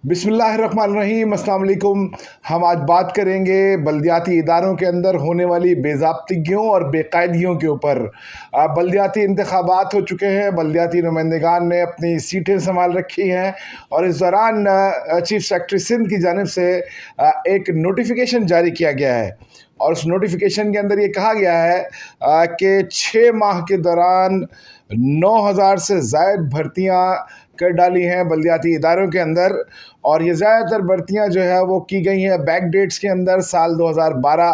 बिस्मिल्लाहिर्रहमानिर्रहीम। अस्सलाम वालेकुम। हम आज बात करेंगे बल्दियाती इदारों के अंदर होने वाली बेज़ाब्तिगियों और बेकायदगियों के ऊपर। बल्दियाती इंतखाबात हो चुके हैं, बल्दियाती नुमाइंदगान ने अपनी सीटें संभाल रखी हैं और इस दौरान चीफ सेक्रेटरी सिंध की जानिब से एक नोटिफिकेशन जारी किया गया है और उस नोटिफिकेशन के अंदर ये कहा गया है कि 6 माह के दौरान 9,000 से ज़ायद भर्तियाँ कर डाली हैं बल्दियाती इदारों के अंदर। और ये ज़्यादातर भर्तियाँ जो है वो की गई हैं बैक डेट्स के अंदर। साल 2012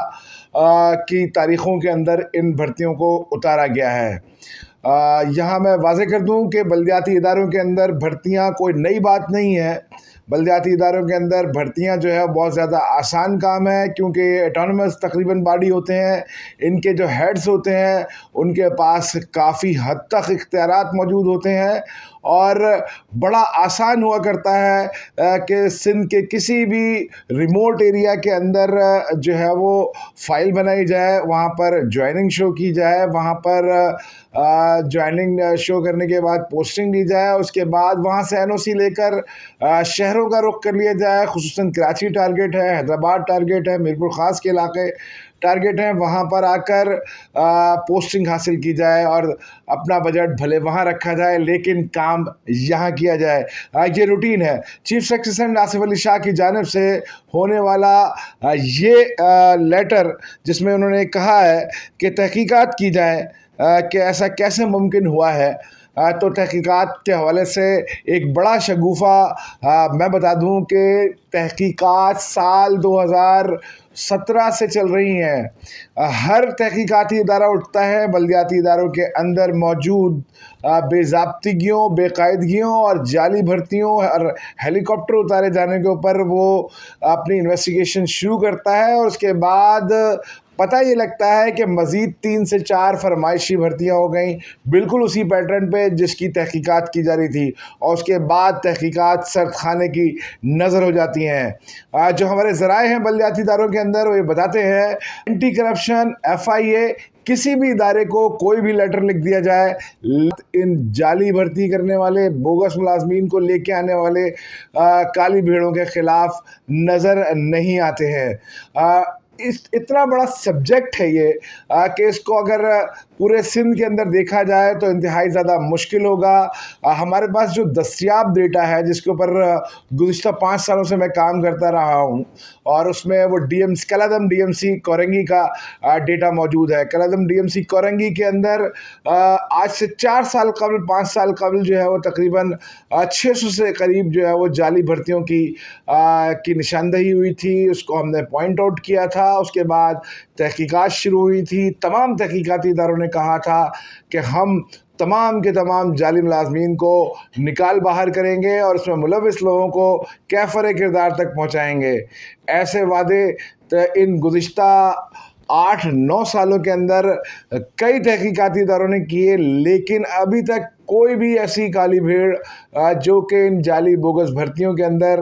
की तारीख़ों के अंदर इन भर्तियों को उतारा गया है। यहाँ मैं वाज़ेह कर दूँ कि बल्दियाती इदारों के अंदर भर्तियाँ कोई नई बात नहीं है। बल्दियाती इदारों के अंदर भर्तियाँ जो है बहुत ज़्यादा आसान काम है, क्योंकि ऑटोनमस तकरीबन बॉडी होते हैं। इनके जो हेड्स होते हैं उनके पास काफ़ी हद तक इख्तियारात मौजूद होते हैं और बड़ा आसान हुआ करता है कि सिंध के किसी भी रिमोट एरिया के अंदर जो है वो फ़ाइल बनाई जाए, वहाँ पर जॉइनिंग शो की जाए, वहाँ पर जॉइनिंग शो करने के बाद पोस्टिंग ली जाए, उसके बाद वहाँ से एनओसी लेकर शहरों का रुख कर लिया जाए। खुसूसन कराची टारगेट है, हैदराबाद टारगेट है, मीरपुर ख़ास के इलाके टारगेट हैं, वहाँ पर आकर पोस्टिंग हासिल की जाए और अपना बजट भले वहाँ रखा जाए लेकिन काम यहाँ किया जाए। ये रूटीन है। चीफ सेक्रेटरी आसिफ अली शाह की जानिब से होने वाला ये लेटर, जिसमें उन्होंने कहा है कि तहकीकात की जाए कि ऐसा कैसे मुमकिन हुआ है। तो तहकीकात के हवाले से एक बड़ा शगुफ़ा मैं बता दूं कि तहकीकात साल 2017 से चल रही हैं। हर तहकीकाती इदारा उठता है, बल्दियाती इदारों के अंदर मौजूद बेज़ाब्तिगियों, बेकायदगियों और जाली भर्तियों और हेलीकॉप्टर उतारे जाने के ऊपर वो अपनी इन्वेस्टिगेशन शुरू करता है और उसके बाद पता ये लगता है कि मज़ीद 3 से 4 फरमाइशी भर्तियाँ हो गई, बिल्कुल उसी पैटर्न पे जिसकी तहकीकात की जा रही थी, और उसके बाद तहकीकात सर्द खाने की नज़र हो जाती हैं। जो हमारे ज़राए हैं बल्दियाती इदारों के अंदर, वो ये बताते हैं एंटी करप्शन FIA किसी भी इदारे को कोई भी लेटर लिख दिया जाए, इन जाली भर्ती करने वाले, बोगस मुलाजमीन को लेके आने वाले काली भेड़ों के ख़िलाफ़ नज़र नहीं आते हैं। इतना बड़ा सब्जेक्ट है ये कि इसको अगर पूरे सिंध के अंदर देखा जाए तो इंतहाई ज़्यादा मुश्किल होगा। हमारे पास जो दस्तियाब डेटा है, जिसके ऊपर गुज़िश्ता 5 सालों से मैं काम करता रहा हूँ, और उसमें वो कलादम DMC कोरंगी का डेटा मौजूद है। कलादम DMC कोरंगी के अंदर आज से 4 साल कबल, 5 साल कबल जो है वो तकरीबन 600 से करीब जो है वो जाली भर्तियों की निशानदही हुई थी। उसको हमने पॉइंट आउट किया था। उसके बाद तहकीकात शुरू हुई थी। तमाम तहकीकाती इदारों ने कहा था कि हम तमाम के तमाम जाली मुलाजमीन को निकाल बाहर करेंगे और उसमें मुलविस लोगों को कैफ़र किरदार तक पहुँचाएँगे। ऐसे वादे इन गुज़िश्ता 8-9 सालों के अंदर कई तहकीकाती इदारों ने किए, लेकिन अभी तक कोई भी ऐसी काली भेड़ जो कि इन जाली बोगस भर्तियों के अंदर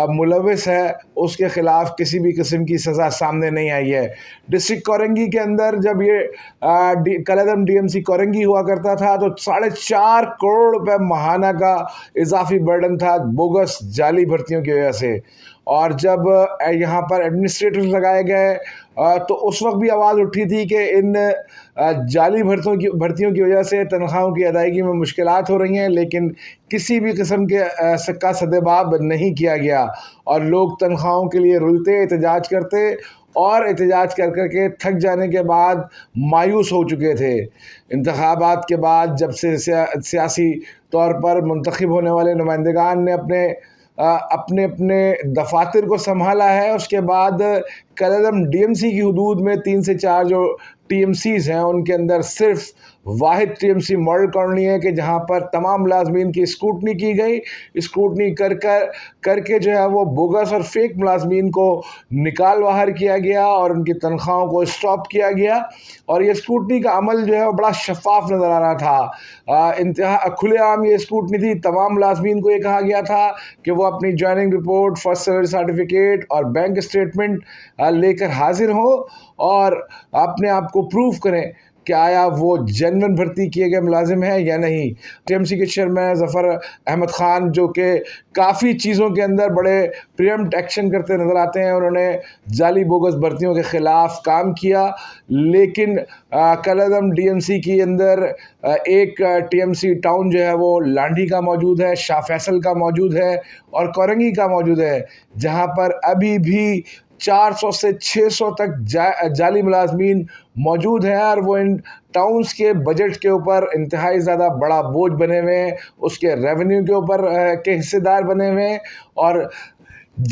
मुलविस है, उसके ख़िलाफ़ किसी भी किस्म की सज़ा सामने नहीं आई है। डिस्ट्रिक्ट कोरंगी के अंदर जब ये कलादम DMC कोरंगी हुआ करता था तो 4.5 करोड़ रुपए माहाना का इजाफी बर्डन था बोगस जाली भर्तियों की वजह से। और जब यहाँ पर एडमिनिस्ट्रेटर्स लगाए गए तो उस वक्त भी आवाज़ उठी थी कि इन जाली भर्तियों की वजह से तनख्वाहों की अदायगी में मुश्किलात हो रही हैं, लेकिन किसी भी किस्म के का सदेबाब नहीं किया गया और लोग तनख्वाहों के लिए रुलते, एहतजाज करते और एहतजाज कर कर के थक जाने के बाद मायूस हो चुके थे। इंतखाबात के बाद जब से सियासी तौर पर मुंतखब होने वाले नुमाइंदगान ने अपने दफातर को संभाला है, उसके बाद कलादम DMC की हदूद में 3 से 4 जो TMCs हैं उनके अंदर सिर्फ वाहिद TMC मॉडल कॉलोनी है कि जहाँ पर तमाम मुलाजमीन की स्क्रूटनी की गई। स्क्रूटनी करके जो है वो बोगस और फेक मुलाजमीन को निकाल बाहर किया गया और उनकी तनख्वाहों को स्टॉप किया गया। और ये स्क्रूटनी का अमल जो है वो बड़ा शफाफ नज़र आ रहा था। इंतहा खुलेआम ये स्क्रूटनी थी। तमाम मुलाजमीन को ये कहा गया था कि वो अपनी joining report, first salary certificate और बैंक स्टेटमेंट लेकर हाजिर हो और अपने आप को प्रूव करें کہ آیا وہ جنون بھرتی کیے گئے ملازم ہیں یا نہیں۔ TMC کے چیئرمین ظفر احمد خان جو کہ کافی چیزوں کے اندر بڑے پریمپٹ ایکشن کرتے نظر آتے ہیں، انہوں نے جعلی بوگس بھرتیوں کے خلاف کام کیا، لیکن کالعدم DMC کے اندر ایک TMC ٹاؤن جو ہے وہ لانڈھی کا موجود ہے، شاہ فیصل کا موجود ہے اور کورنگی کا موجود ہے، جہاں پر ابھی بھی 400 سے 600 تک جعلی ملازمین موجود ہیں، اور وہ ان ٹاؤنز کے بجٹ کے اوپر انتہائی زیادہ بڑا بوجھ بنے ہوئے ہیں، اس کے ریونیو کے اوپر کے حصے دار بنے ہوئے ہیں، اور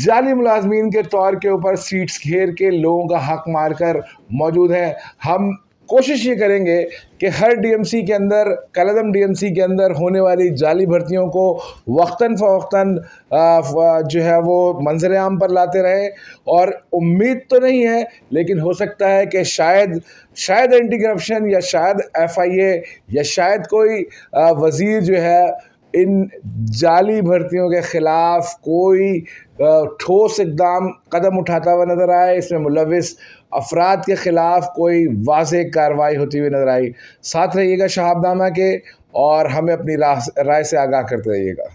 جعلی ملازمین کے طور کے اوپر سیٹس گھیر کے لوگوں کا حق مار کر موجود ہیں۔ ہم کوشش یہ کریں گے کہ ہر DMC کے اندر، کالعدم DMC کے اندر ہونے والی جعلی بھرتیوں کو وقتاً فوقتاً جو ہے وہ منظر عام پر لاتے رہیں، اور امید تو نہیں ہے لیکن ہو سکتا ہے کہ شاید اینٹی کرپشن یا شاید FIA یا شاید کوئی وزیر جو ہے ان جعلی بھرتیوں کے خلاف کوئی ٹھوس قدم اٹھاتا ہوا نظر آئے، اس میں ملوث افراد کے خلاف کوئی واضح کارروائی ہوتی ہوئی نظر آئی۔ ساتھ رہیے گا شہاب نامہ کے، اور ہمیں اپنی رائے سے آگاہ کرتے رہیے گا۔